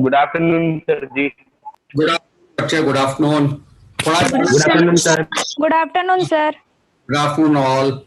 Good afternoon sir जी। Good afternoon बच्चे, good afternoon. थोड़ा good afternoon sir. Good afternoon sir. Good afternoon all.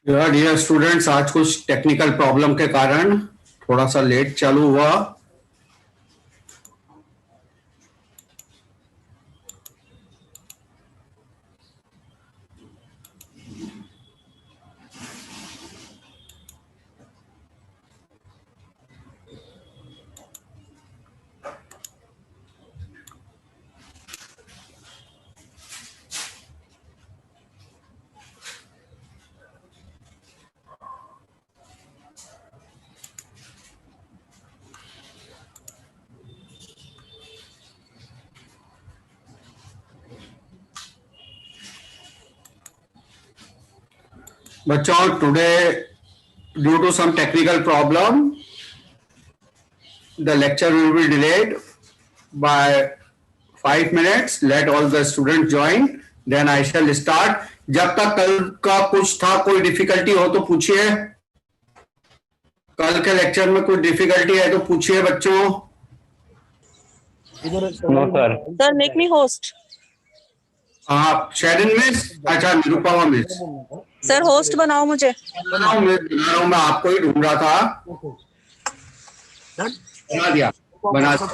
Dear students, आज कुछ technical problem के कारण थोड़ा सा लेट चालू हुआ। बच्चों, today due to some technical problem the lecture will be delayed by 5 minutes. Let all the students join, then I shall start. जब तक कल का कुछ था, कोई डिफिकल्टी हो तो पूछिए। कल के लेक्चर में कोई डिफिकल्टी है तो पूछिए बच्चों। No sir. Sir make me host. आप शेरिन मिस, अच्छा निरुपमा मिस। सर होस्ट बनाओ मुझे। बना रहा हूं, मैं आपको ही ढूंढ रहा था। बना दिया, बना दिया।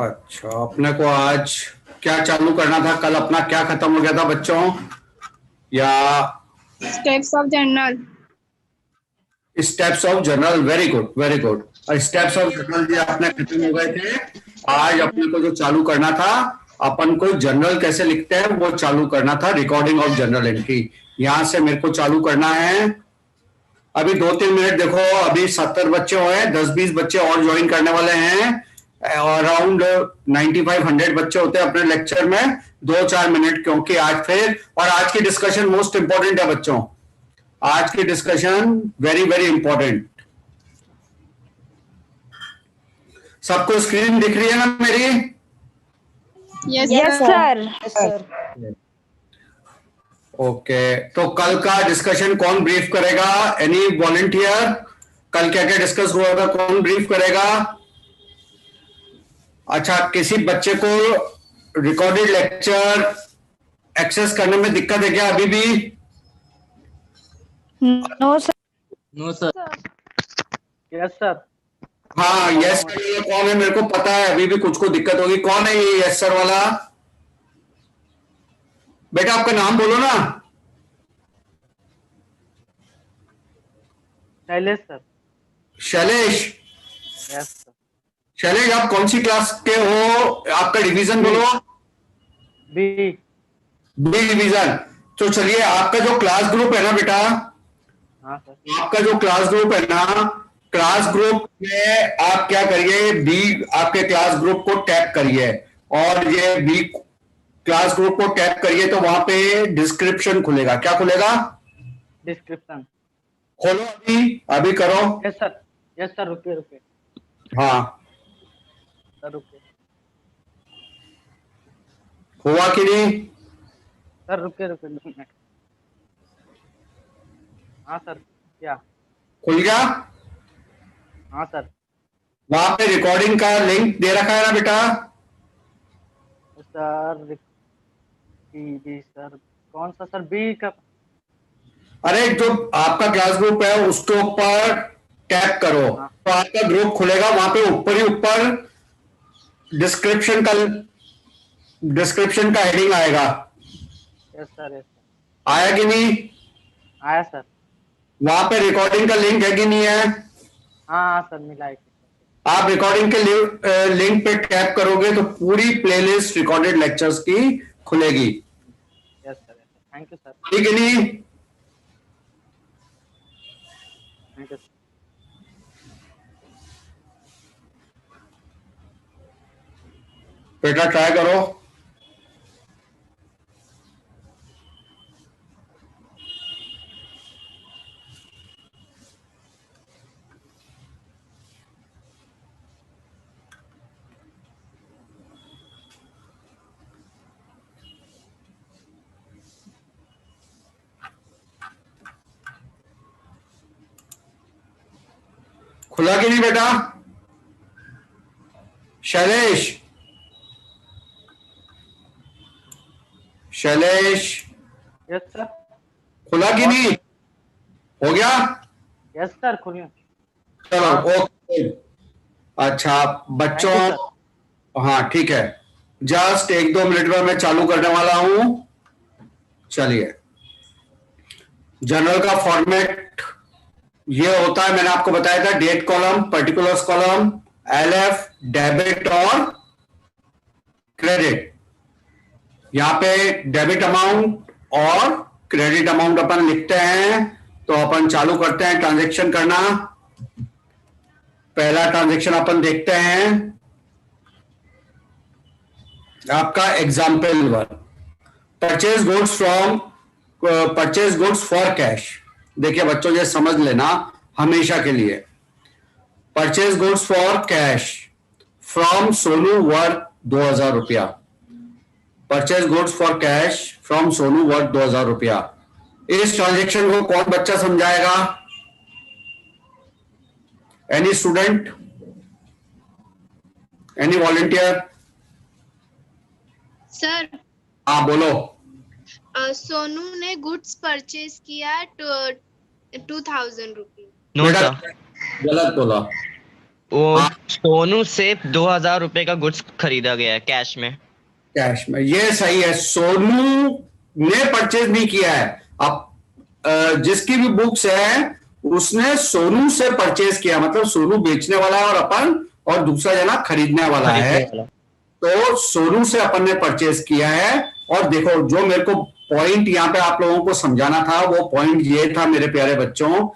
अच्छा, अपने को आज क्या चालू करना था? कल अपना क्या खत्म हो गया था बच्चों? या steps of general. Steps of general, very good very good. Steps of general जी अपने खत्म हो गए थे। आज अपने को जो चालू करना था, अपन को जनरल कैसे लिखते हैं वो चालू करना था। रिकॉर्डिंग ऑफ जनरल एंट्री यहां से मेरे को चालू करना है। अभी 2-3 मिनट देखो, अभी 70 बच्चे हुए हैं, 10-20 बच्चे और ज्वाइन करने वाले हैं। अराउंड 95-100 बच्चे होते हैं अपने लेक्चर में। 2-4 मिनट, क्योंकि आज फिर, और आज की डिस्कशन मोस्ट इंपॉर्टेंट है बच्चों। आज की डिस्कशन वेरी वेरी इंपॉर्टेंट। सबको स्क्रीन दिख रही है ना मेरी? Yes sir. ओके, तो कल का डिस्कशन कौन ब्रीफ करेगा? Any volunteer? कल क्या क्या डिस्कस हुआ था, कौन ब्रीफ करेगा? अच्छा, किसी बच्चे को रिकॉर्डेड लेक्चर एक्सेस करने में दिक्कत है क्या अभी भी? No sir. No sir. Yes sir. हाँ, यस सर ये कौन है? मेरे को पता है अभी भी कुछ को दिक्कत होगी। कौन है ये यस सर वाला? बेटा आपका नाम बोलो ना। Shailesh sir. Shailesh? Yes sir. Shailesh, आप कौन सी क्लास के हो? आपका डिवीजन बोलो। बी। B division. तो चलिए, आपका जो क्लास ग्रुप है ना बेटा, हाँ सर। आपका जो क्लास ग्रुप है ना, क्लास ग्रुप में आप क्या करिए, बी आपके क्लास ग्रुप को टैप करिए, और ये बी क्लास ग्रुप को टैप करिए तो वहां पे डिस्क्रिप्शन खुलेगा। क्या खुलेगा? डिस्क्रिप्शन खोलो, अभी अभी करो। Yes sir. यस सर, रुके रुके हाँ, सर, रुके हुआ कि नहीं? सर, रुके रुके 2 मिनट। हाँ सर, क्या? खुल गया? हाँ सर। वहां पे रिकॉर्डिंग का लिंक दे रखा है ना बेटा? सर बी सर, कौन सा सर? बी का? अरे जो आपका क्लास ग्रुप है उसके ऊपर टैप करो, तो आपका ग्रुप खुलेगा। वहां पे ऊपर ही ऊपर डिस्क्रिप्शन का हेडिंग आएगा। Yes sir. यस सर, आया कि नहीं? आया सर। वहां पे रिकॉर्डिंग का लिंक है कि नहीं है? हाँ हाँ सर, मिला है। आप रिकॉर्डिंग के लिंक पे टैप करोगे तो पूरी प्लेलिस्ट रिकॉर्डेड लेक्चर्स की खुलेगी। Yes sir, thank you sir, ठीक है नहीं? Thank you. बेटा ट्राई करो। खुला कि नहीं बेटा? शैलेश, शैलेश यस सर, खुला कि नहीं? हो गया? यस सर, खुलिए। चलो ओके। अच्छा बच्चों, Thank you, हाँ ठीक है, जस्ट 1-2 मिनट में मैं चालू करने वाला हूं। चलिए, जनरल का फॉर्मेट ये होता है, मैंने आपको बताया था, date column, particulars column, LF, debit और क्रेडिट। यहां पे डेबिट अमाउंट और क्रेडिट अमाउंट अपन लिखते हैं। तो अपन चालू करते हैं ट्रांजैक्शन करना। पहला ट्रांजैक्शन अपन देखते हैं, आपका example 1, purchase goods from, purchase goods for cash. देखिए बच्चों, ये समझ लेना हमेशा के लिए, purchase goods for cash from Sonu worth 2000 रुपया। Purchase goods for cash from Sonu worth 2000 रुपया। इस ट्रांजेक्शन को कौन बच्चा समझाएगा? Any student, any volunteer? Sir, हाँ बोलो। सोनू ने गुड्स परचेज किया 2000 रुपीज। नो बेटा सर, गलत बोला। वो सोनू से 2000 रुपए का गुड्स खरीदा गया है कैश में। कैश में, ये सही है। सोनू ने परचेज नहीं किया है। अब जिसकी भी बुक्स है उसने सोनू से परचेज किया, मतलब सोनू बेचने वाला है और अपन और दूसरा जना खरीदने वाला है। तो सोनू से अपन ने परचेज किया है। और देखो, जो मेरे को पॉइंट यहां पे आप लोगों को समझाना था, वो पॉइंट ये था मेरे प्यारे बच्चों,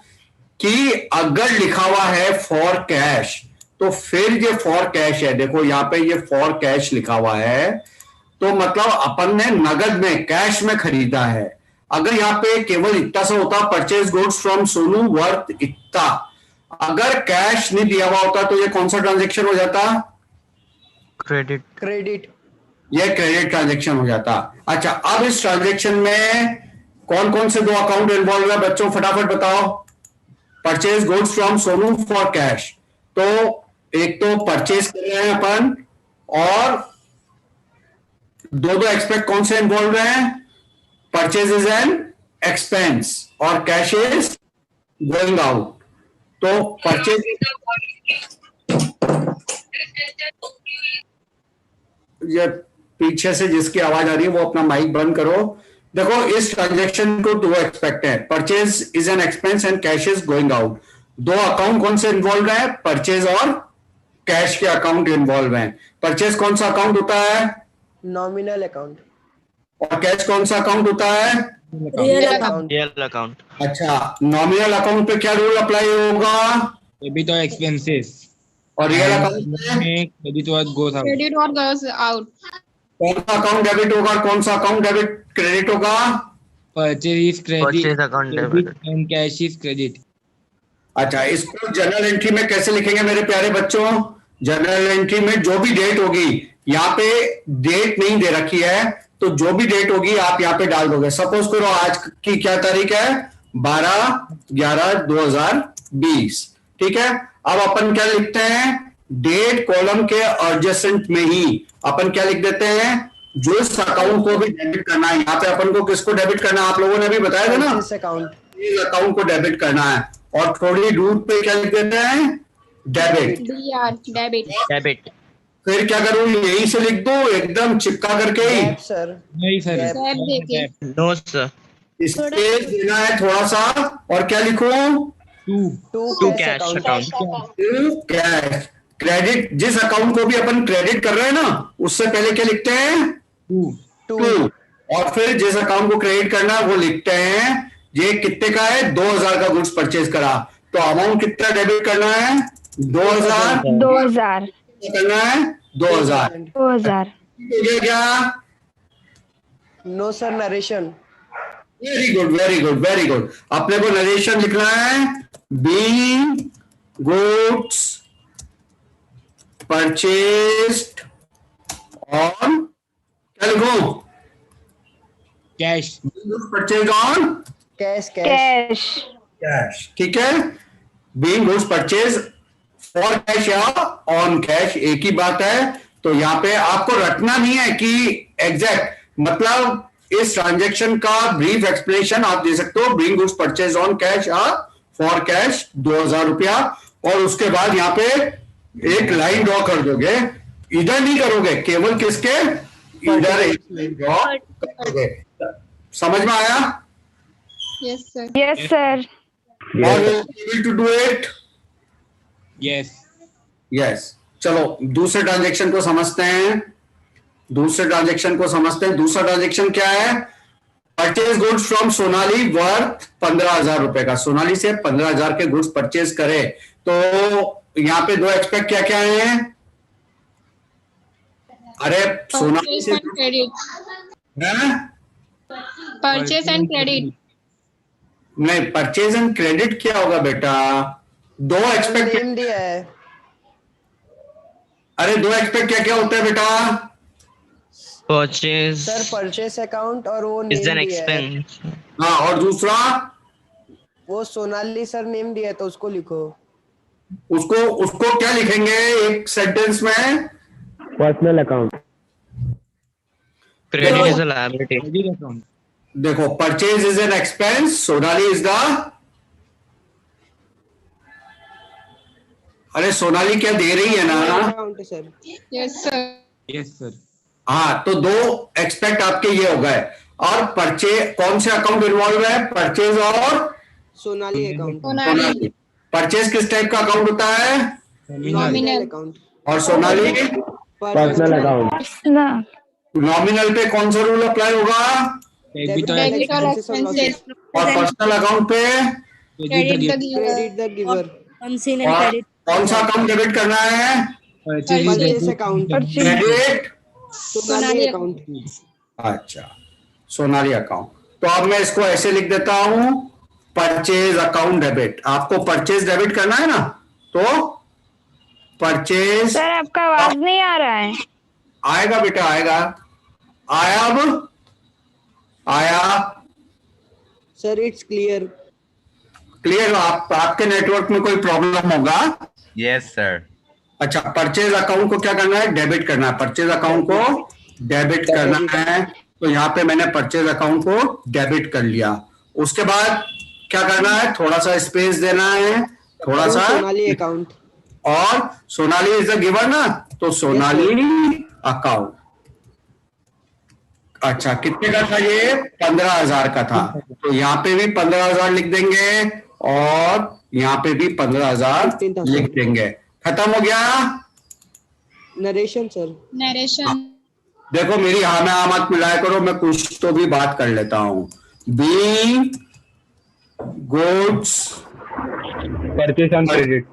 कि अगर लिखा हुआ है फॉर कैश तो फिर ये फॉर कैश है। देखो यहां पे ये फॉर कैश लिखा हुआ है, तो मतलब अपन ने नगद में, कैश में खरीदा है। अगर यहाँ पे केवल इतना सा होता, purchase goods from Sonu worth इतना, अगर कैश नहीं दिया हुआ होता तो ये कौन सा ट्रांजेक्शन हो जाता? क्रेडिट। ये क्रेडिट ट्रांजेक्शन हो जाता। अच्छा, अब इस ट्रांजेक्शन में कौन कौन से 2 अकाउंट इन्वॉल्व है बच्चों, फटाफट बताओ। Purchase goods from Sonu for cash, तो एक तो परचेज कर रहे हैं अपन, और 2 एक्सपेक्ट कौन से इन्वॉल्व हैं? परचेज इज एन एक्सपेंस और कैश इज गोइंग आउट। तो परचेज, ये पीछे से जिसकी आवाज आ रही है वो अपना माइक बंद करो। देखो, इस ट्रांजेक्शन को 2 एक्सपेक्ट है, purchase is an expense and cash is going out. 2 account कौन से इन्वॉल्व है? परचेज और कैश के अकाउंट इन्वॉल्व हैं। परचेज कौन सा अकाउंट होता है? Nominal account. और कैश कौन सा अकाउंट होता है? Real account. अच्छा, नॉमिनल अकाउंट पे क्या रूल अप्लाई होगा? डेबिट और एक्सपेंसेस। और रियल अकाउंट में क्रेडिट और गोस आउट। क्रेडिट और गोस आउट। कौन सा अकाउंट डेबिट होगा, कौन सा अकाउंट डेबिट क्रेडिट होगा? Purchase is credit, purchase account debit and cash is credit. अच्छा, इसको जनरल एंट्री में कैसे लिखेंगे मेरे प्यारे बच्चों? जनरल एंट्री में जो भी डेट होगी, यहाँ पे डेट नहीं दे रखी है, तो जो भी डेट होगी आप यहाँ पे डाल दोगे। सपोज करो आज की क्या तारीख है? 12/11/2020। ठीक है, अब अपन क्या लिखते हैं? डेट कॉलम के एडजेसेंट में ही अपन क्या लिख देते हैं? जो इस अकाउंट को भी डेबिट करना है। यहाँ पे अपन को किसको डेबिट करना है? आप लोगों ने अभी बताया था ना, इस अकाउंट को डेबिट करना है। और थोड़ी दूर पे क्या लिख देते हैं? डेबिट। डेबिट। फिर क्या करूं? यहीं से लिख दो एकदम चिपका करके ही? नहीं सर, नो सर, स्पेस देना है थोड़ा सा। और क्या लिखूं? To to cash account. To cash. Credit, जिस अकाउंट को भी अपन क्रेडिट कर रहे हैं ना, उससे पहले क्या लिखते हैं? टू। और फिर जिस अकाउंट को क्रेडिट करना है वो लिखते हैं ये कितने का है, 2000 का गुड्स परचेज करा, तो अमाउंट कितना डेबिट करना है? 2000 2000 करना है, 2000 2000 हो गया क्या? No sir, narration. Very good, very good, very good. अपने को नरेशन लिखना है, बीइंग गुड्स परचेस्ड ऑन, क्या लिखूं? Cash. Purchase on cash cash cash, ठीक है। Being goods purchase for cash या ऑन कैश एक ही बात है। तो यहाँ पे आपको रटना नहीं है कि एग्जैक्ट, मतलब इस ट्रांजैक्शन का ब्रीफ एक्सप्लेनेशन आप दे सकते हो, being goods purchase on cash या फॉर कैश 2000 रुपया, और उसके बाद यहाँ पे एक लाइन ड्रॉ कर दोगे। इधर नहीं करोगे, केवल किसके, इधर एक लाइन ड्रॉ करोगे। समझ में आया? Yes, sir. यस सर और able to do it? Yes. Yes. चलो दूसरे ट्रांजैक्शन को समझते हैं। दूसरे ट्रांजैक्शन को समझते हैं। दूसरा ट्रांजैक्शन क्या है? Purchase goods from Sonali worth 15,000 रुपए का। सोनाली से 15,000 के गुड्स परचेज करे, तो यहाँ पे दो एक्सपेक्ट क्या क्या है? अरे सोनाली Purchase से and credit. है? Purchase and credit. नहीं, परचेज एंड क्रेडिट क्या होगा बेटा? दो एक्सपेक्ट, नेम दिया है। अरे दो एक्सपेक्ट क्या क्या होता है बेटा? परचेज सर परचेस अकाउंट और वो इज नेम एन दिया है। एक्सपेंस। हाँ, और दूसरा वो सोनाली सर नेम दिया है तो उसको लिखो। उसको उसको क्या लिखेंगे एक सेंटेंस में? Personal account. Credit is a liability. Credit account. देखो, purchase is an expense, Sonali is the, अरे सोनाली क्या दे रही है ना? अकाउंट है sir. Yes, sir. Yes sir. हाँ, तो दो एक्सपेक्ट आपके ये हो गए। और परचेज, कौन से अकाउंट इन्वॉल्व है? परचेज और सोनाली अकाउंट। सोनाली। परचेज किस टाइप का अकाउंट होता है? Nominal account. और सोनाली पर्सनल अकाउंट। ना नॉमिनल पे कौन सा रूल अप्लाई होगा? डेबिट और Debit or expenses. और पर्सनल अकाउंट पे Credit the giver. Credit the giver. और कौन सा अकाउंट डेबिट करना है? Purchase account. Credit. Sonali account. अच्छा, सोनाली अकाउंट। तो अब मैं इसको ऐसे लिख देता हूं, परचेज अकाउंट डेबिट। आपको परचेज डेबिट करना है ना, तो परचेज सर आपका आवाज नहीं आ रहा है। आएगा बेटा, आएगा। आया? अब आया? Sir it's clear. क्लियर? आपके नेटवर्क में कोई प्रॉब्लम होगा? Yes sir. अच्छा, परचेज अकाउंट को क्या करना है? डेबिट करना है। परचेज अकाउंट को डेबिट करना है, तो यहाँ पे मैंने परचेज अकाउंट को डेबिट कर लिया। उसके बाद क्या करना है? थोड़ा सा स्पेस देना है, थोड़ा सा, सोनाली अकाउंट। और सोनाली इज द गिवर ना, तो सोनाली अकाउंट। अच्छा, कितने का था ये? 15,000 का था, तो यहाँ पे भी 15,000 लिख देंगे, और यहाँ पे भी 15,000 लिख देंगे। खत्म हो गया? Narration sir. Narration. देखो, मेरी हाँ में हाँ मत मिलाया करो, मैं कुछ तो भी बात कर लेता हूं। Being goods purchase on credit.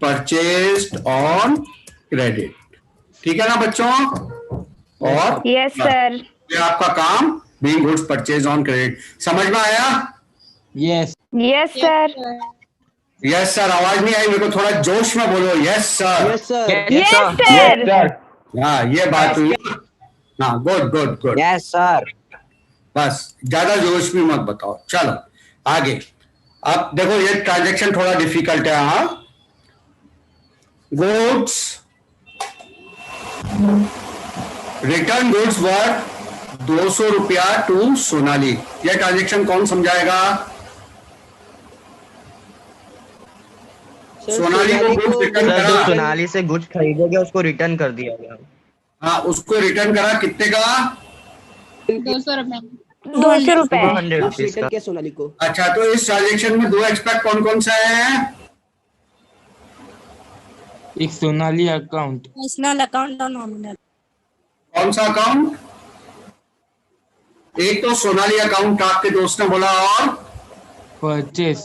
Purchased on credit, ठीक है ना बच्चों? और यस सर ये आपका काम, being goods purchase on credit. समझ में आया? Yes. Yes sir yes sir. आवाज नहीं आई मेरे को, थोड़ा जोश में बोलो। Yes sir. Yes sir. Yes sir हाँ, ये बात हुई। हाँ, good good good. Yes sir. बस ज्यादा जोश भी मत बताओ। चलो आगे। अब देखो, ये ट्रांजैक्शन थोड़ा डिफिकल्ट है। हाँ, गुड्स रिटर्न गुड्स वर्थ 200 रुपया टू सोनाली। यह ट्रांजैक्शन कौन समझाएगा? सोनाली को गुड्स रिटर्न सर, जो करा। सोनाली से गुड्स खरीदे गए उसको रिटर्न कर दिया गया। हाँ, उसको रिटर्न करा। कितने का? 200 रुपए. 200 रुपए 100 रुपीज रिटर्न का। किया सोनाली को। अच्छा, तो इस ट्रांजैक्शन में दो एक्सपेक्ट कौन कौन सा है? एक सोनाली अकाउंट, पर्सनल अकाउंट और नॉमिनल। कौन सा अकाउंट? एक तो सोनाली अकाउंट आपके दोस्त ने बोला, और परचेस,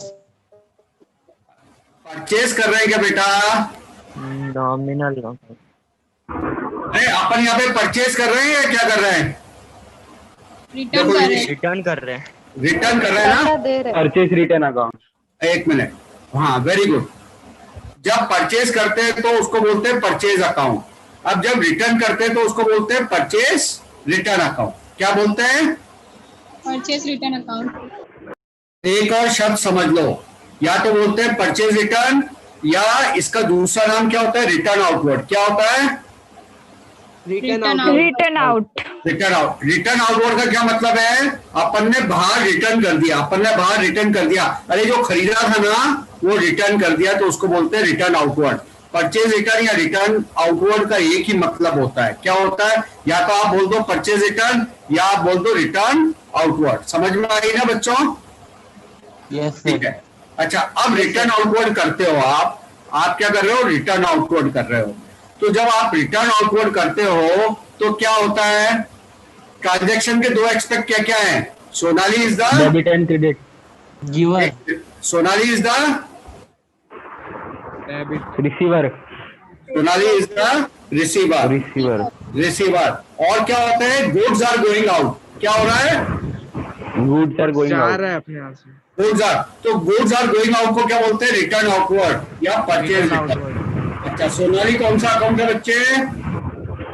परचेज कर रहे हैं क्या बेटा? नॉमिनल। अरे अपन यहाँ पे परचेज कर रहे हैं या क्या कर रहे हैं? रिटर्न कर रहे हैं। रिटर्न कर रहे हैं। रिटर्न कर रहे हैं ना? दे रहे Purchase return account. एक मिनट, हाँ वेरी गुड। जब परचेज करते हैं तो उसको बोलते हैं परचेज अकाउंट। अब जब रिटर्न करते हैं तो उसको बोलते हैं परचेज रिटर्न अकाउंट। क्या बोलते हैं? Purchase return account. एक और शब्द समझ लो, या तो बोलते हैं परचेज रिटर्न, या इसका दूसरा नाम क्या होता है? Return outward. क्या होता है? Return Return out. out. Return out. Return out. Return outward का क्या मतलब है? अपन ने बाहर रिटर्न कर दिया, अपन ने बाहर रिटर्न कर दिया। अरे जो खरीदा था ना वो रिटर्न कर दिया, तो उसको बोलते हैं रिटर्न आउटवर्ड। परचेज रिटर्न या रिटर्न आउटवर्ड का एक ही मतलब होता है। क्या होता है? या तो आप बोल दो परचेज रिटर्न, या आप बोल दो रिटर्न आउटवर्ड। समझ में आई ना बच्चों? यस ठीक सर, है। अच्छा, अब रिटर्न आउटवर्ड करते हो आप क्या कर रहे हो? रिटर्न आउटवर्ड कर रहे हो। तो जब आप रिटर्न आउटवर्ड करते हो तो क्या होता है? ट्रांजैक्शन के दो एस्पेक्ट क्या क्या है? Sonali is the Debit and credit. Giver, Sonali is the Receiver. Sonali is the receiver. Receiver. Receiver. और क्या होता है? Goods are going out. क्या हो रहा है? Goods are going out. Goods are, तो गुड्स आर गोइंग आउट को क्या बोलते हैं? रिटर्न आउटवर्ड या परचेज रिटर्न। अच्छा, सोनाली कौन सा अकाउंट है बच्चे?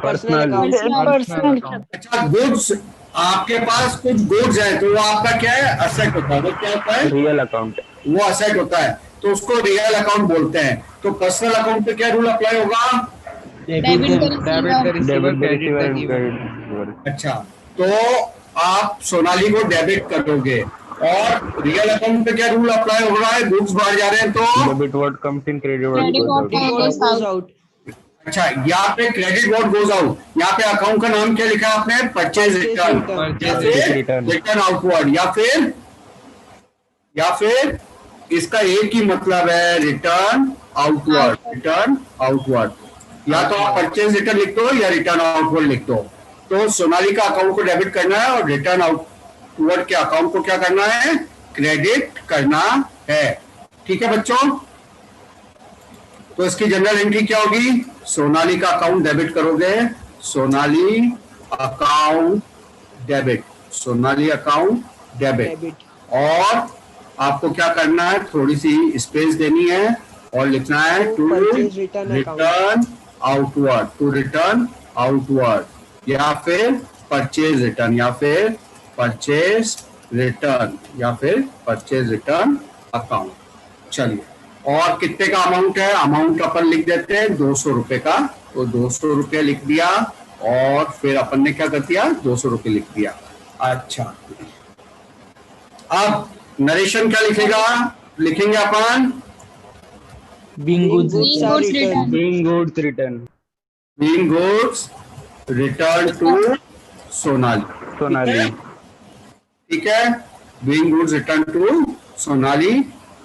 Personal account. पर्सनल। अच्छा, गुड्स, आपके पास कुछ गुड्स है तो वो आपका क्या है? असेट होता है। वो क्या होता है? Real account. वो असेट होता है, तो उसको रियल अकाउंट बोलते हैं। तो पर्सनल अकाउंट पे क्या रूल अप्लाई होगा? Debit Debit the receiver and credit the receiver. अच्छा, तो आप सोनाली को डेबिट करोगे, और रियल अकाउंट पे क्या रूल अप्लाई हो रहा है? गुड्स बाहर जा रहे हैं तो Debit what comes in, credit what Credit goes what out. goes goes out. Out. अच्छा, यहाँ पे क्रेडिट व्हाट गोज आउट, यहाँ पे अकाउंट का नाम क्या लिखा है आपने? परचेज रिटर्न, या फिर return. रिटर्न आउटवर्ड, या फिर इसका एक ही मतलब है, रिटर्न आउटवर्ड। रिटर्न आउटवर्ड, या तो आप परचेज रिटर्न लिख दो या रिटर्न आउटवर्ड लिख दो। तो सोनाली का अकाउंट को डेबिट करना है, और रिटर्न आउटवर्ड के अकाउंट को क्या करना है? क्रेडिट करना है। ठीक है बच्चों? तो इसकी जनरल एंट्री क्या होगी? सोनाली का अकाउंट डेबिट करोगे, Sonali account debit, Sonali account debit. और आपको क्या करना है? थोड़ी सी स्पेस देनी है और लिखना है to Purchase return account. Return outward, to return outward, या फिर परचेज रिटर्न, या फिर परचेज रिटर्न, या फिर परचेज रिटर्न अकाउंट। चलिए, और कितने का अमाउंट है? अमाउंट अपन लिख देते हैं 200 रुपए का, तो 200 रुपये लिख दिया, और फिर अपन ने क्या कर दिया? 200 रुपये लिख दिया। अच्छा, अब नरेशन क्या लिखेंगे अपन? Being goods, Goods are Goods returned. Being goods return. Being goods return to Sonali. Sonali. ठीक है, being goods return to Sonali,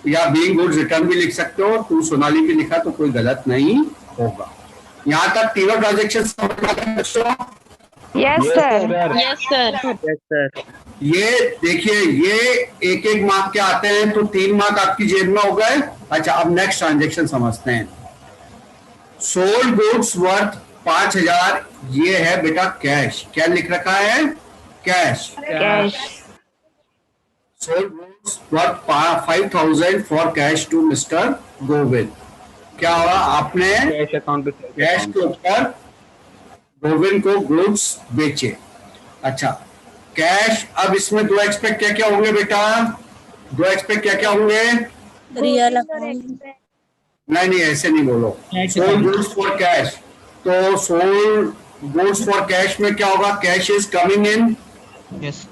या बीइंग गुड्स रिटर्न भी लिख सकते हो। टू सोनाली भी लिखा तो कोई गलत नहीं होगा। यहाँ तक तीनों ट्रांजेक्शन समझ में आते हैं बच्चों? Yes sir. Yes sir. ये देखिए, ये एक एक मार्क के आते हैं, तो 3 मार्क आपकी जेब में हो गए। अच्छा, अब नेक्स्ट ट्रांजेक्शन समझते हैं। सोल्ड गुड्स वर्थ 5000, ये है बेटा कैश। क्या लिख रखा है? Cash. Cash. Sold goods worth 5000 for cash to mister Govind. क्या हुआ? आपने Cash account to कैश के ऊपर गोविंद को गुड्स बेचे। अच्छा, कैश। अब इसमें दो एक्सपेक्ट क्या क्या होंगे बेटा? दो एक्सपेक्ट क्या क्या होंगे? Real account. नहीं, ऐसे नहीं बोलो। सोल्ड गुड्स फॉर कैश, तो सोल्ड गुड्स फॉर कैश में क्या होगा? Cash is coming in. Yes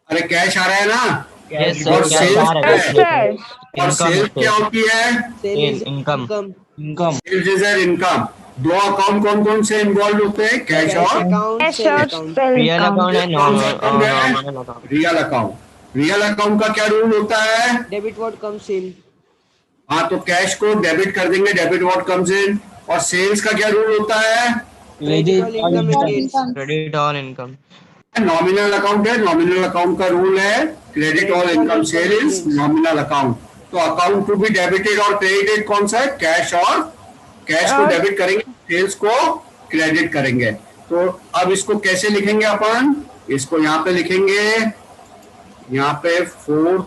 अरे कैश आ रहा है ना? यस और सर, सेल्स क्या यस है? सर। और सेल्स क्या होती है? Sales Income. Income, sales is an income. दो अकाउंट कौन कौन से इन्वॉल्व होते हैं? कैश और account, कैश sale और account. सेल रियल अकाउंट है, कौन सा अकाउंट है? Nominal account. Real account. Real account का क्या रूल होता है? Debit what comes in. हाँ, तो कैश को डेबिट कर देंगे, डेबिट व्हाट कम्स इन। और सेल्स का क्या रूल होता है? Credit Credit all income and gains. Credit all income. Nominal account है, नॉमिनल अकाउंट का रूल है credit all income, sale is nominal account. तो अकाउंट टू बी डेबिटेड और क्रेडिटेड कौन सा है? कैश, और कैश को डेबिट करेंगे, सेल्स को क्रेडिट करेंगे। तो अब इसको कैसे लिखेंगे अपन? इसको यहाँ पे लिखेंगे, यहाँ पे 4,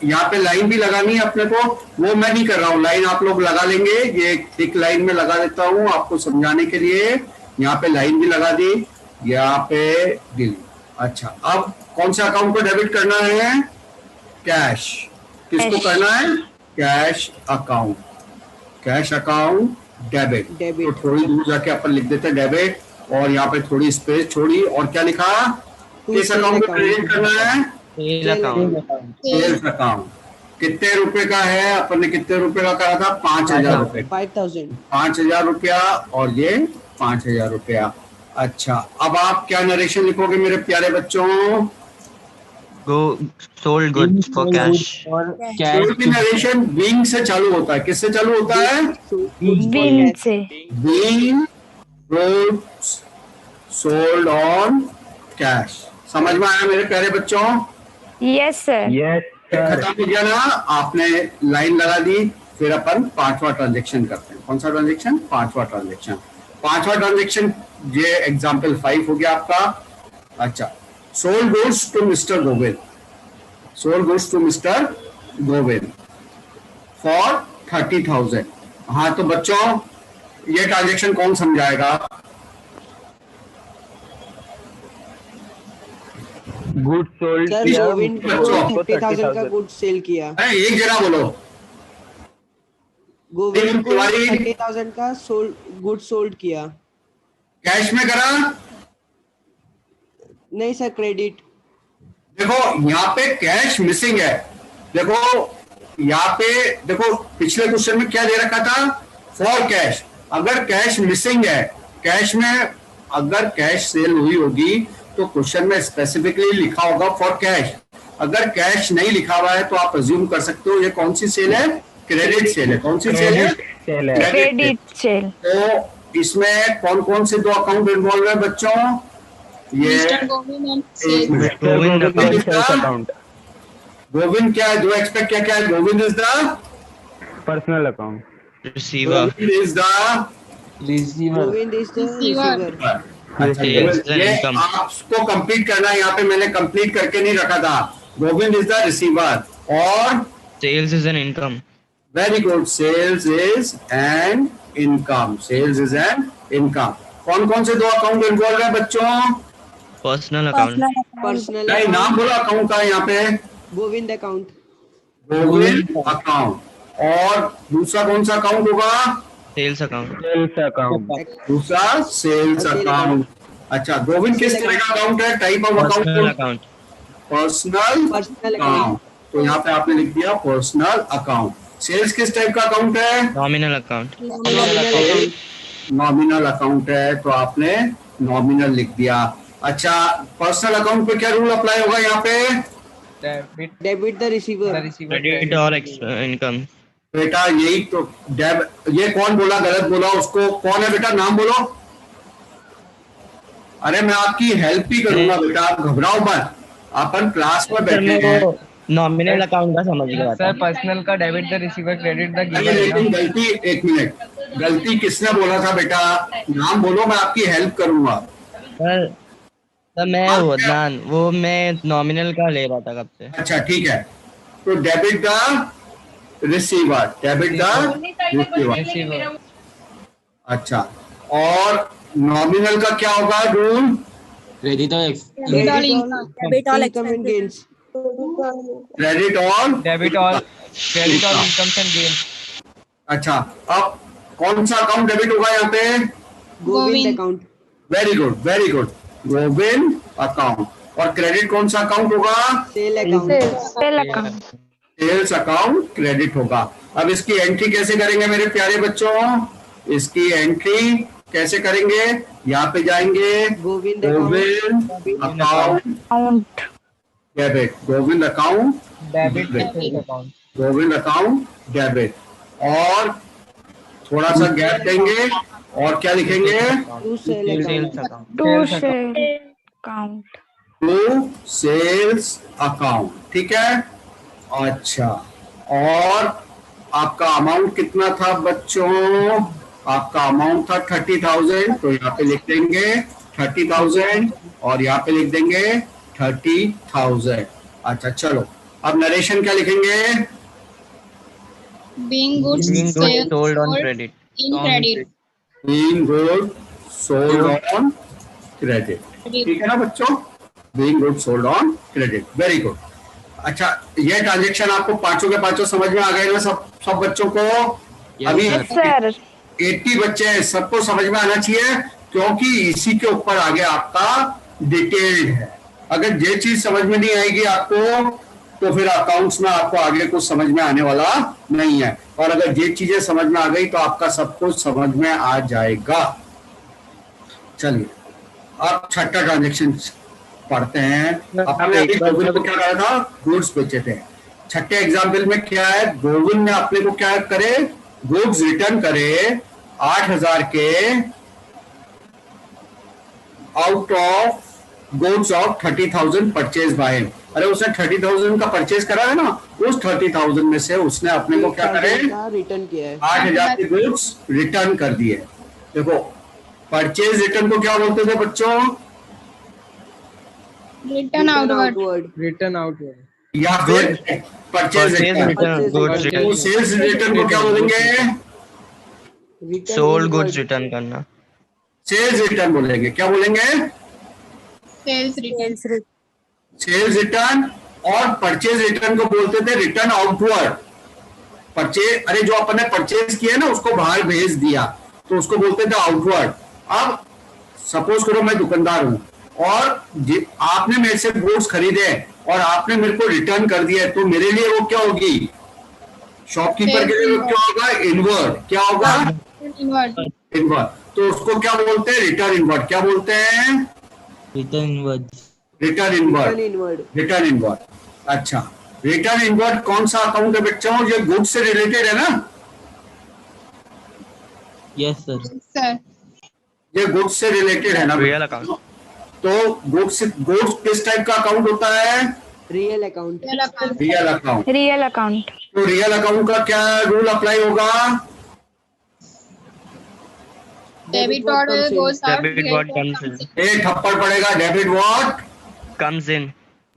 यहाँ पे लाइन भी लगानी है अपने को, वो मैं नहीं कर रहा हूँ, लाइन आप लोग लगा लेंगे। ये एक लाइन में लगा देता हूँ आपको समझाने के लिए। यहाँ पे लाइन भी लगा दी, यहाँ पे डिलीट। अच्छा, अब कौन सा अकाउंट को डेबिट करना है? कैश। किसको कैश। करना है? Cash account, cash account debit. तो थोड़ी दूर जाके अपन लिख देते हैं डेबिट, और यहाँ पे थोड़ी स्पेस छोड़ी, और क्या लिखा? किस अकाउंट को क्रेडिट करना है? Sale account. Sales account. कितने रुपए का है? अपन ने कितने रुपए का करा था? 5,000 रुपए। 5,000. 5,000 रुपया, और ये 5,000 रुपया। अच्छा, अब आप क्या नरेशन लिखोगे मेरे प्यारे बच्चों? गो सोल्ड गुड्स फॉर कैश। और कोई भी नरेशन बीइंग से चालू होता है। किससे चालू होता है? बिल से। Being goods sold on cash. समझ में आया मेरे प्यारे बच्चों? Yes sir. Yes, sir. खत्म हो गया ना? आपने लाइन लगा दी, फिर अपन 5वां ट्रांजेक्शन करते हैं। कौन सा ट्रांजेक्शन? 5वां ट्रांजेक्शन। 5वां ट्रांजेक्शन ये एग्जाम्पल 5 हो गया आपका। अच्छा, sold goods to mister Govind, sold goods to mister Govind for 30,000। हाँ, तो बच्चों ये ट्रांजेक्शन कौन समझाएगा? Good sold. सर किया, गोविंद को बच्चों, 30,000 का गुड सेल किया. अरे एक जरा बोलो। गोविंद को तुम्हारी 30,000 का गुड सोल्ड किया. कैश में करा? नहीं सर, क्रेडिट. देखो यहाँ पे कैश मिसिंग है। देखो यहाँ पे देखो, पिछले क्वेश्चन में क्या दे रखा था? For cash. अगर कैश मिसिंग है, कैश में अगर कैश सेल हुई होगी तो क्वेश्चन में स्पेसिफिकली लिखा होगा फॉर कैश। अगर कैश नहीं लिखा हुआ है तो आप अज्यूम कर सकते हो ये कौन सी सेल है? क्रेडिट सेल है। कौन सी सेल है? Sale है. Credit sale. तो इसमें कौन कौन से 2 अकाउंट इन्वॉल्व है बच्चों? ये Mr. Govind and एक sales. Minute. Govind Govind account. sales account. Govind क्या है? दो एक्सपेक्ट क्या क्या है? Govind is the Personal account. Receiver. Govind is the receiver. Govind is the Receiver. Receiver. अच्छा, Sales and ये income. आपको कंप्लीट करना है। यहाँ पे मैंने कंप्लीट करके नहीं रखा था। गोविंद इज द रिसीवर, और sales is an income. Very good, sales is an income, sales is an income. कौन कौन से 2 अकाउंट इन्वॉल्व है बच्चों? Personal account. पर्सनल नहीं, नाम बोलो अकाउंट का यहाँ पे। गोविंद अकाउंट. गोविंद अकाउंट। और दूसरा कौन सा अकाउंट होगा? Sales account. Sales account. दूसरा सेल्स अकाउंट। अच्छा, गोविंद किस तरह का अकाउंट है? Type of personal account? Account. Personal personal account. Account. तो यहाँ पे आपने लिख दिया पर्सनल अकाउंट। सेल्स किस टाइप का अकाउंट है? Nominal account. Nominal account. Nominal account है, तो आपने नॉमिनल लिख दिया। अच्छा, पर्सनल अकाउंट पे क्या रूल अप्लाई होगा यहाँ पे? Debit the receiver. क्रेडिट और इनकम। बेटा यही तो ये कौन बोला? गलत बोला उसको। कौन है बेटा? नाम बोलो। अरे मैं आपकी हेल्प ही करूंगा बेटा, आप घबराओ मत। अपन क्लास में बैठे हैं। नॉमिनल अकाउंट का समझ गया था। पर्सनल का debit the receiver credit the अरे लेकिन गलती, एक मिनट, गलती किसने बोला था बेटा? नाम बोलो, मैं आपकी हेल्प करूंगा। सर मैं नॉमिनल का ले रहा था कब से। अच्छा ठीक है, तो debit the receiver, debit the receiver. अच्छा, और नॉमिनल का क्या होगा रूल? क्रेडिट और debit all income and gains. Credit all debit all incomes and gains. अच्छा, अब कौन सा अकाउंट डेबिट होगा यहाँ पे? Govind account. Very good, very good, Govind account. और क्रेडिट कौन सा अकाउंट होगा? Sale account. Sale account. Sales account credit होगा। अब इसकी एंट्री कैसे करेंगे मेरे प्यारे बच्चों? इसकी एंट्री कैसे करेंगे? यहाँ पे जाएंगे, Govind Govind account account. Debit, Govind account debit sales account. Govind account debit. और थोड़ा सा गैप देंगे और क्या लिखेंगे? To sale sales account to sale account. To sales account. ठीक है, अच्छा। और आपका अमाउंट कितना था बच्चों? आपका अमाउंट था 30,000, तो यहाँ पे लिख देंगे 30,000 और यहाँ पे लिख देंगे 30,000। अच्छा चलो, अब नरेशन क्या लिखेंगे? Being goods Being goods sold on credit. in credit. Being good sold on credit। ठीक है ना बच्चों? Being good sold on credit। Very good. अच्छा, ये ट्रांजेक्शन आपको पांचों के पांचों समझ में आ गए ना सब बच्चों को? अभी यस सर। 80 बच्चे हैं, सबको समझ में आना चाहिए, क्योंकि इसी के ऊपर आगे आपका डिटेल्ड है। अगर ये चीज समझ में नहीं आएगी आपको, तो फिर अकाउंट्स में आपको आगे कुछ समझ में आने वाला नहीं है। और अगर ये चीजें समझ में आ गई तो आपका सब कुछ समझ में आ जाएगा। चलिए, अब छठा ट्रांजेक्शन पढ़ते हैं। अपने अभी गोविंद को क्या कहा था? गुड्स बेचे थे। छठे एग्जाम्पल में क्या है? गोविंद ने अपने को क्या करे? गुड्स रिटर्न करे 8,000 के out of goods of 30,000 purchase by him. अरे उसने 30,000 का परचेज करा है ना, उस 30,000 में से उसने अपने को क्या करे? रिटर्न किया है। 8,000 के गुड्स रिटर्न कर दिए। देखो, परचेज रिटर्न को क्या बोलते थे बच्चों? Return outward. रिटर्न आउटवर्ड या फिर परचेज रिटर्न। Goods तो return. सेल्स रिटर्न को क्या बोलेंगे? Sold goods रिटर्न करना। सेल्स रिटर्न बोलेंगे। क्या बोलेंगे? Sales return. Sales return. और परचेज रिटर्न को बोलते थे रिटर्न आउटवर्ड। परचेज, अरे जो अपन ने परचेज किया ना उसको बाहर भेज दिया, तो उसको बोलते थे आउटवर्ड। अब सपोज करो मैं दुकानदार हूं और आपने मेरे से गुड्स खरीदे और आपने मेरे को रिटर्न कर दिया, तो मेरे लिए वो क्या होगी? शॉपकीपर के लिए वो क्या होगा? इनवर्ड। क्या होगा? Inward. इनवर्ड। तो उसको क्या बोलते हैं? Return inward. क्या बोलते हैं? Return inward. Return inward. Return inward. अच्छा, रिटर्न इनवर्ड कौन सा अकाउंट है बच्चों? ये गुड्स से रिलेटेड है ना? Yes sir. Sir. ये गुड्स से रिलेटेड है ना? Real account. तो गुड्स किस टाइप का अकाउंट होता है? Real account. Real account. Real account. Real account. तो रियल अकाउंट का क्या रूल अप्लाई होगा? Debit what goes out. Debit what comes in. एक थप्पड़ पड़ेगा। Debit what Comes in.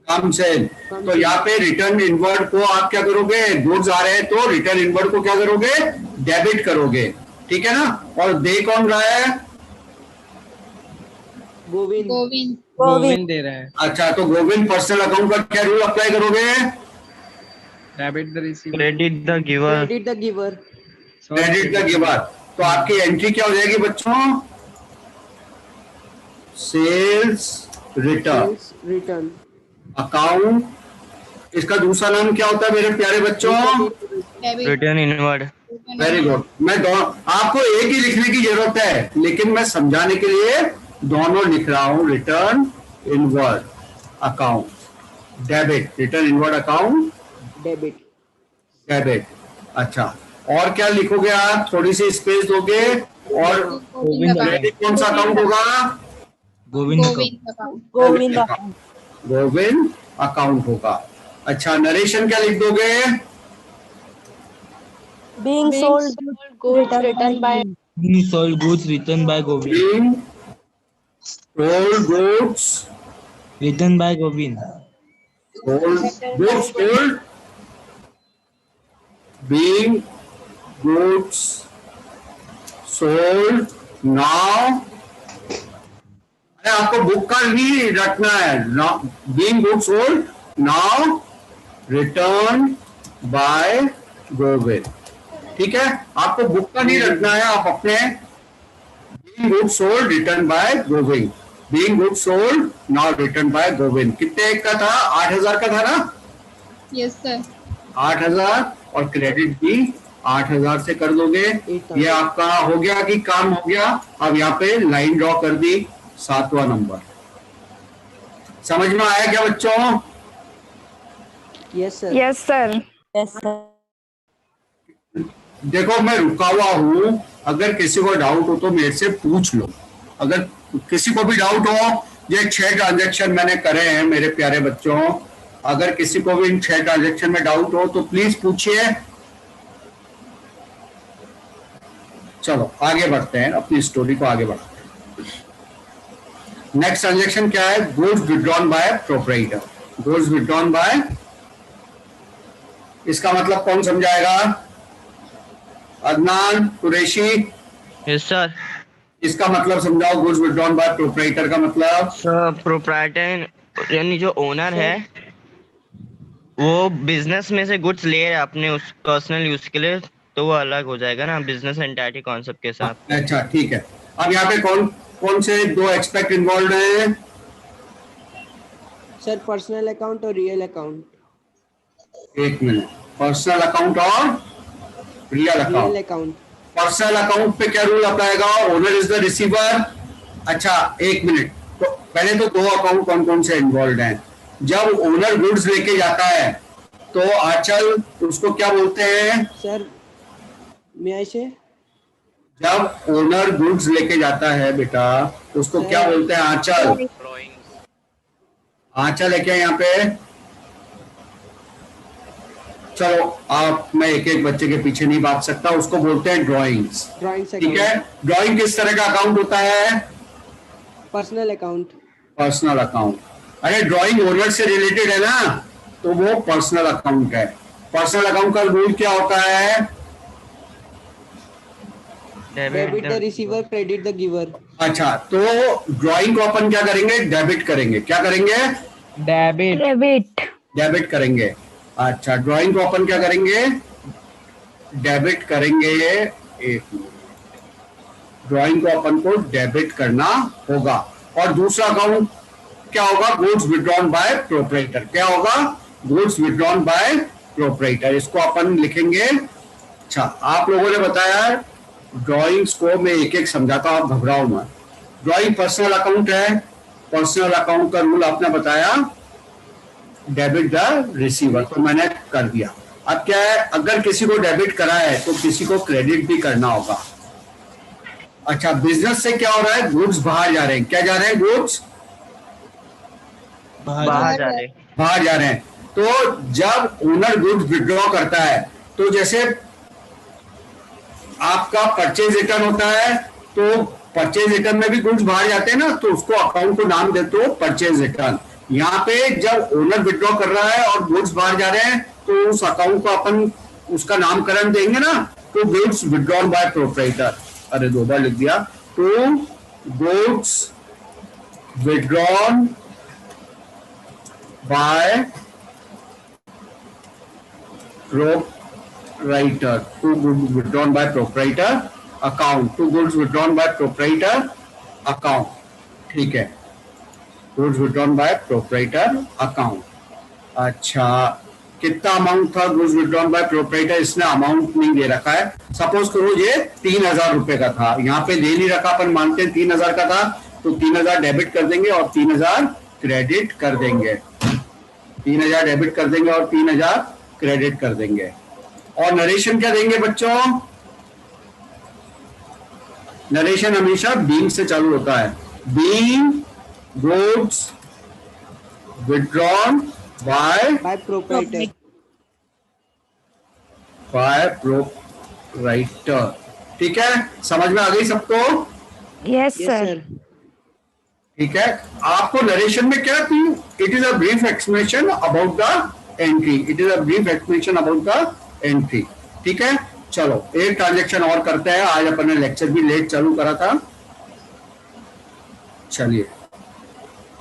Comes in. तो यहाँ पे रिटर्न इनवर्ड को आप क्या करोगे? गुड्स आ रहे हैं तो रिटर्न इनवर्ड को क्या करोगे? डेबिट करोगे। ठीक है ना? और दे कौन रहा है? गोविंद। Govind. गोविंद दे रहा है। अच्छा, तो गोविंद पर्सनल अकाउंट का क्या रूल अप्लाई करोगे? Debit the receiver. Credit the giver. Credit the giver. Credit the giver. तो आपकी एंट्री क्या हो जाएगी बच्चों? Sales return return. अकाउंट। इसका दूसरा नाम क्या होता है मेरे प्यारे बच्चों? Debit. Return inward. Very good. मैं आपको एक ही लिखने की जरूरत है, लेकिन मैं समझाने के लिए दोनों लिख रहा हूं। Return inward account debit, return inward account debit. Debit. अच्छा, और क्या लिखोगे आप? थोड़ी सी स्पेस दोगे। और Govind account. क्रेडिट कौन सा अकाउंट होगा? Govind Govind account. Govind. Govind account होगा। अच्छा, नरेशन क्या लिख दोगे? Being sold goods returned by sold goods returned by Govind. Being sold goods Returned by Govind. goods sold being goods sold now। अरे आपको बुक का नहीं रखना है। being goods sold now returned by Govind। ठीक है, आपको बुक का नहीं रखना है। आप अपने being goods sold returned by Govind, being goods sold now returned by Govind। कितने का था? 8,000 का था ना? Yes sir. 8,000 और क्रेडिट भी 8,000 से कर दोगे। ये आपका हो गया कि काम हो गया। अब यहाँ पे लाइन ड्रॉ कर दी। 7वां नंबर समझ में आया क्या बच्चों? Yes sir. Yes sir. Yes, sir. देखो मैं रुका हुआ हूँ, अगर किसी को डाउट हो तो मेरे से पूछ लो। अगर किसी को भी डाउट हो, ये 6 ट्रांजैक्शन मैंने करे हैं मेरे प्यारे बच्चों, अगर किसी को भी इन 6 ट्रांजैक्शन में डाउट हो तो प्लीज पूछिए। चलो आगे बढ़ते हैं, अपनी स्टोरी को आगे बढ़ते हैं। नेक्स्ट ट्रांजैक्शन क्या है? Goods withdrawn by proprietor. Goods withdrawn by, इसका मतलब कौन समझाएगा? अदनान, कुरैशी। Yes sir. इसका मतलब समझाओ, गुड्स विड्रॉन बाय प्रोप्राइटर का मतलब। सर प्रोप्राइटर यानी जो ओनर है वो बिजनेस में से गुड्स ले रहा है अपने उस पर्सनल यूज के लिए, तो वो अलग हो जाएगा ना बिजनेस एंटिटी कॉन्सेप्ट के साथ। अच्छा ठीक है। अब यहाँ पे कौन कौन से 2 एस्पेक्ट इन्वॉल्व हैं? सर पर्सनल अकाउंट और रियल अकाउंट। एक मिनट, पर्सनल अकाउंट और real real account. Account. Personal account पे क्या रूल अप्लाइगा? Owner is the receiver. अच्छा एक मिनट, तो पहले तो 2 अकाउंट कौन कौन से इन्वॉल्व हैं? जब ओनर गुड्स लेके जाता है तो आंचल उसको क्या बोलते हैं? सर मैं ऐसे जब ओनर गुड्स लेके जाता है बेटा तो उसको क्या बोलते हैं? आंचल। आंचल है क्या यहाँ पे? चलो आप, मैं एक एक बच्चे के पीछे नहीं बात सकता, उसको बोलते हैं ड्राइंग्स। ड्राइंग्स ठीक है। ड्राइंग किस तरह का अकाउंट होता है? Personal account. Personal account. अरे ड्राइंग ओनर से रिलेटेड है ना, तो वो पर्सनल अकाउंट है। पर्सनल अकाउंट का रूल क्या होता है? Debit the receiver, credit the giver. अच्छा, तो ड्राइंग को अपन क्या करेंगे? डेबिट करेंगे। क्या करेंगे? डेबिट। डेबिट। डेबिट करेंगे। अच्छा, ड्राइंग को अपन क्या करेंगे? डेबिट करेंगे। एक मिनट, ड्राइंग को अपन को डेबिट करना होगा। और दूसरा अकाउंट क्या होगा? Goods withdrawn by proprietor. क्या होगा? Goods withdrawn by proprietor. इसको अपन लिखेंगे। अच्छा, आप लोगों ने बताया ड्राइंग्स को मैं एक एक समझाता हूं, आप घबराओ मत। ड्राइंग पर्सनल अकाउंट है। पर्सनल अकाउंट का रूल आपने बताया, डेबिट द रिसीवर, तो मैंने कर दिया। अब क्या है, अगर किसी को डेबिट करा है तो किसी को क्रेडिट भी करना होगा। अच्छा, बिजनेस से क्या हो रहा है? गुड्स बाहर जा रहे हैं। क्या जा रहे हैं? गुड्स बाहर जा रहे। बाहर जा रहे हैं। तो जब ओनर गुड्स विड्रॉ करता है, तो जैसे आपका परचेज रिटर्न होता है, तो परचेज रिटर्न में भी गुड्स बाहर जाते हैं ना, तो उसको अकाउंट को नाम देते हो परचेज रिटर्न। यहाँ पे जब ओनर विड्रॉ कर रहा है और गुड्स बाहर जा रहे हैं, तो उस अकाउंट को अपन उसका नामकरण देंगे ना, तो गुड्स विड्रॉन बाय प्रोप्राइटर। अरे 2 बार लिख दिया। तो goods withdrawn by proprietor, to goods withdrawn by proprietor account, to goods withdrawn by proprietor account. ठीक है, goods withdrawn by proprietor account. अच्छा, कितना अमाउंट था गुड्स विड्रॉन बाय प्रोप्राइटर? इसने अमाउंट नहीं दे रखा है। सपोज करो ये 3000 रुपए का था, यहाँ पे दे नहीं रखा, अपन मानते हैं 3000 का था, तो 3000 डेबिट कर देंगे और 3000 क्रेडिट कर देंगे। 3000 डेबिट कर देंगे और 3000 क्रेडिट कर देंगे। और नरेशन क्या देंगे बच्चों? नरेशन हमेशा बीइंग से चालू होता है। Being goods withdrawn by proprietor. By proprietor. ठीक है, समझ में आ गई सबको? Yes sir. ठीक है, आपको नरेशन में क्या थी? It is a brief explanation about the entry. It is a brief explanation about the entry. ठीक है, चलो एक ट्रांजेक्शन और करते हैं। आज अपन ने लेक्चर भी लेट चालू करा था। चलिए,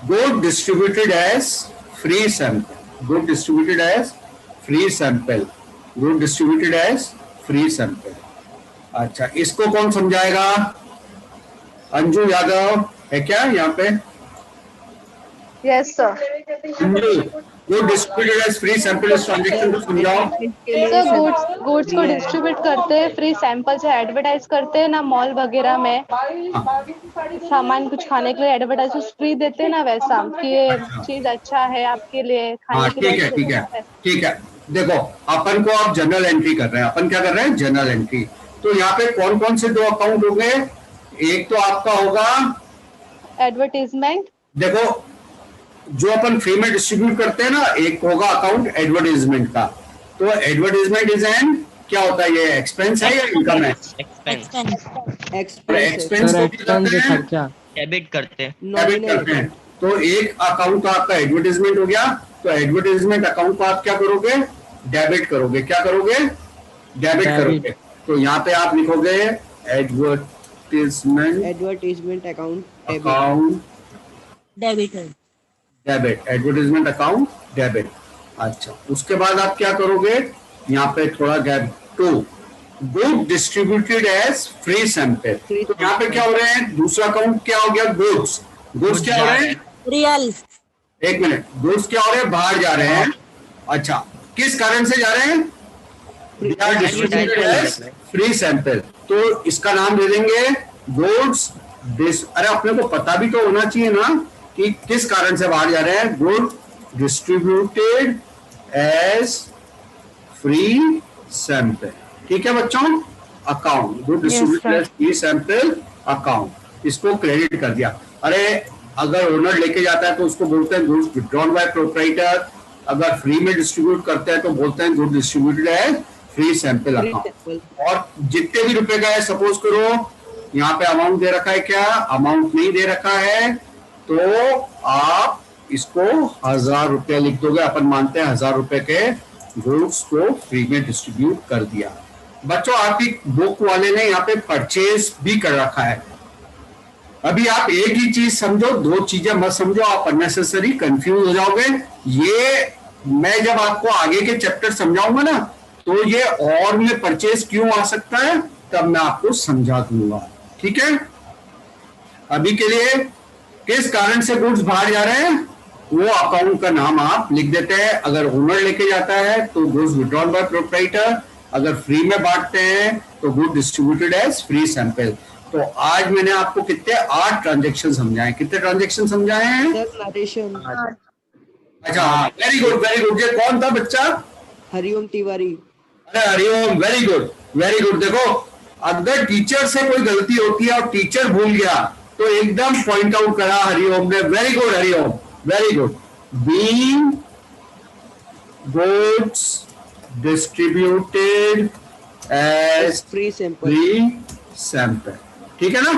good distributed as free sample. Good distributed as free sample. Good distributed as free sample. अच्छा, इसको कौन समझाएगा? अंजू यादव है क्या यहाँ पे? Yes, sir. Anju, good distributed as free sample इस ट्रांजेक्शन को समझाओ। सर गुड्स को डिस्ट्रीब्यूट करते हैं, फ्री सैंपल से एडवर्टाइज करते हैं ना मॉल वगैरह में। सामान कुछ खाने के लिए एडवर्टाइज फ्री देते हैं ना, वैसा कि ये चीज अच्छा है आपके लिए खाने हाँ के लिए। ठीक है, ठीक है, ठीक है। देखो अपन को आप जनरल एंट्री कर रहे हैं, अपन क्या कर रहे हैं, जनरल एंट्री। तो यहाँ पे कौन कौन से दो अकाउंट हो गए, एक तो आपका होगा, एडवर्टीजमेंट, देखो जो अपन फ्री में डिस्ट्रीब्यूट करते हैं ना, एक होगा अकाउंट एडवर्टीजमेंट का। तो एडवर्टीजमेंट इज एन, क्या होता है, ये एक्सपेंस है या इनकम है? एक्सपेंस एक्सपेंस को क्या करते हैं, खर्चा डेबिट करते हैं। डेबिट करते हैं। तो एक अकाउंट तो आपका एडवर्टीजमेंट हो गया, तो एडवर्टीजमेंट अकाउंट को आप क्या करोगे, डेबिट करोगे। क्या करोगे, डेबिट करोगे। तो यहाँ पे आप लिखोगे advertisement account debit debit, advertisement account debit. अच्छा, उसके बाद आप क्या करोगे, यहाँ पे थोड़ा gap, to good distributed as free sample. तो यहाँ पे क्या हो रहे हैं, दूसरा अकाउंट क्या हो गया, गुड्स। गुड्स क्या हो रहे हैं, रियल एक मिनट, गुड्स क्या हो रहे हैं, बाहर जा रहे हैं। अच्छा, किस कारण से जा रहे हैं, डिस्ट्रीब्यूटेड एज फ्री सैंपल। तो इसका नाम दे देंगे गुड्स अरे अपने को पता भी तो होना चाहिए ना कि किस कारण से बाहर जा रहे हैं, good distributed as free sample. ठीक है बच्चों, account good distributed as free sample account, इसको क्रेडिट कर दिया। अरे अगर ओनर लेके जाता है तो उसको बोलते हैं गुड्स विथड्रॉन बाय प्रोप्राइटर, अगर फ्री में डिस्ट्रीब्यूट करते हैं तो बोलते हैं good distributed as free sample account. और जितने भी रुपए का है, सपोज करो यहाँ पे अमाउंट दे रखा है, क्या अमाउंट नहीं दे रखा है, तो आप इसको 1000 रुपया लिख दोगे। अपन मानते हैं 1000 रुपए के गुड्स को फ्री में डिस्ट्रीब्यूट कर दिया। बच्चों आपकी बुक वाले ने यहाँ पे परचेज भी कर रखा है। अभी आप एक ही चीज समझो, दो चीजें मत समझो, आप अननेसेसरी कंफ्यूज हो जाओगे। ये मैं जब आपको आगे के चैप्टर समझाऊंगा ना, तो ये और में परचेज क्यों आ सकता है तब मैं आपको समझा दूंगा। ठीक है, अभी के लिए किस कारण से गुड्स बाहर जा रहे हैं, वो अकाउंट का नाम आप लिख देते हैं। अगर ओनर लेके जाता है तो गुड्स विथड्रॉन बाय प्रोप्राइटर, अगर फ्री में बांटते हैं तो good distributed as free sample. तो आज मैंने आपको कितने 8 ट्रांजेक्शन समझाए, कितने ट्रांजेक्शन समझाए हैं? अच्छा, वेरी गुड वेरी गुड। ये कौन था बच्चा? हरिओम तिवारी। अरे Hariom, very good very good. देखो अगर टीचर से कोई गलती होती है और टीचर भूल गया तो एकदम पॉइंट आउट करा हरिओम ने, very good Hariom, very good. Being goods distributed as free sample, ठीक है ना,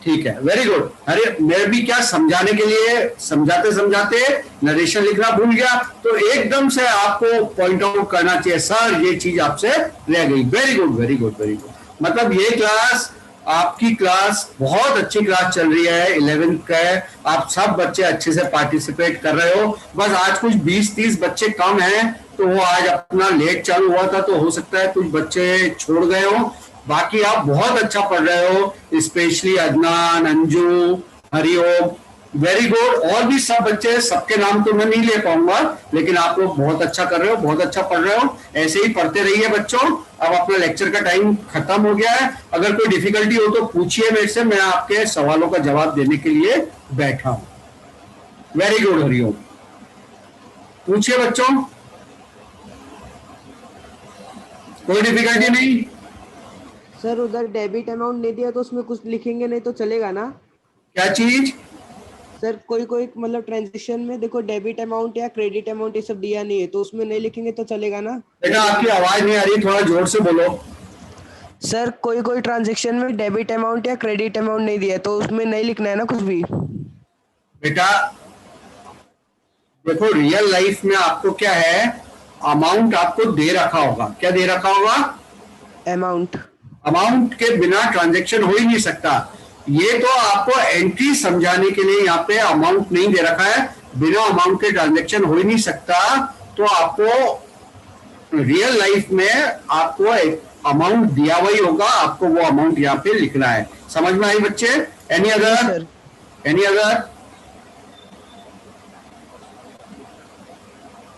ठीक है, वेरी गुड। अरे मैं भी क्या समझाने के लिए समझाते समझाते नरेशन लिखना भूल गया, तो एकदम से आपको पॉइंट आउट करना चाहिए, सर ये चीज आपसे रह गई। Very good very good very good. मतलब ये क्लास, आपकी क्लास बहुत अच्छी क्लास चल रही है, 11th का है, आप सब बच्चे अच्छे से पार्टिसिपेट कर रहे हो। बस आज कुछ 20-30 बच्चे कम हैं, तो वो आज अपना लेट चालू हुआ था, तो हो सकता है कुछ बच्चे छोड़ गए हो। बाकी आप बहुत अच्छा पढ़ रहे हो, specially Adnan, Anju, Hariom, very good. और भी सब बच्चे, सबके नाम तो मैं नहीं ले पाऊंगा, लेकिन आप लोग बहुत अच्छा कर रहे हो, बहुत अच्छा पढ़ रहे हो। ऐसे ही पढ़ते रहिए बच्चों। अब अपना लेक्चर का टाइम खत्म हो गया है। अगर कोई डिफिकल्टी हो तो पूछिए मेरे से, मैं आपके सवालों का जवाब देने के लिए बैठा हूं। वेरी गुड हरिओम, पूछिए बच्चों, कोई डिफिकल्टी नहीं? सर उधर डेबिट अमाउंट नहीं दिया तो उसमें कुछ लिखेंगे नहीं तो चलेगा ना? क्या चीज? सर कोई मतलब ट्रांजेक्शन में देखो डेबिट अमाउंट या क्रेडिट अमाउंट ये सब दिया नहीं है, तो उसमें नहीं लिखेंगे तो चलेगा ना? बेटा आपकी आवाज नहीं आ रही, थोड़ा जोर से बोलो। सर कोई ट्रांजेक्शन में डेबिट अमाउंट या क्रेडिट अमाउंट नहीं दिया तो उसमें नहीं लिखना है ना कुछ भी? बेटा देखो, रियल लाइफ में आपको क्या है, अमाउंट आपको दे रखा होगा। क्या दे रखा होगा? अमाउंट। अमाउंट के बिना ट्रांजैक्शन हो ही नहीं सकता। ये तो आपको एंट्री समझाने के लिए यहाँ पे अमाउंट नहीं दे रखा है, बिना अमाउंट के ट्रांजैक्शन हो ही नहीं सकता। तो आपको रियल लाइफ में आपको अमाउंट दिया हुआ ही होगा, आपको वो अमाउंट यहाँ पे लिखना है। समझ में आई बच्चे? Any other? Any other?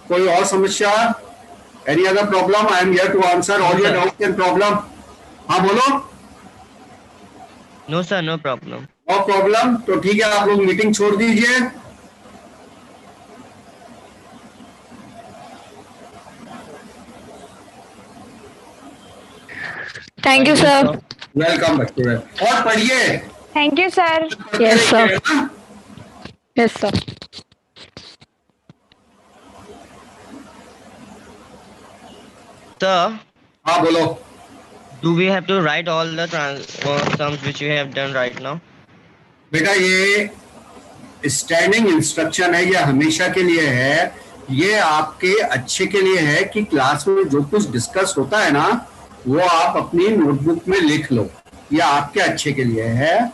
कोई और समस्या? Any other problem? I am here to answer all your doubts and problem. हाँ बोलो। No sir, no problem. No problem, तो ठीक है, आप लोग मीटिंग छोड़ दीजिए। Thank you, sir. वेलकम बच्चे, और पढ़िए। Thank you, sir. Yes, sir. Yes, sir. Sir, हाँ बोलो। do we have to write all the terms which you have done right now? बेटा ये स्टैंडिंग इंस्ट्रक्शन है, ये हमेशा के लिए है, ये आपके अच्छे के लिए है कि क्लास में जो कुछ डिस्कस होता है ना वो आप अपनी नोटबुक में लिख लो, ये आपके अच्छे के लिए है,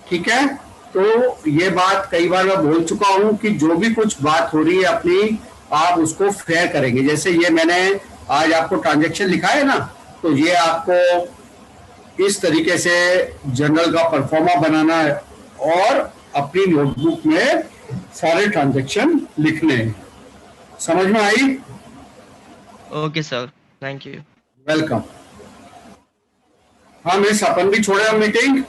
ठीक है। तो ये बात कई बार मैं बोल चुका हूं कि जो भी कुछ बात हो रही है अपनी, आप उसको फेयर करेंगे। जैसे ये मैंने आज आपको ट्रांजैक्शन लिखा है ना, तो ये आपको इस तरीके से जनरल का परफॉर्मा बनाना है और अपनी नोटबुक में सारे ट्रांजैक्शन लिखने हैं। समझ में आई? Okay, sir. Thank you. Welcome. हाँ मिस, अपन भी छोड़े मीटिंग।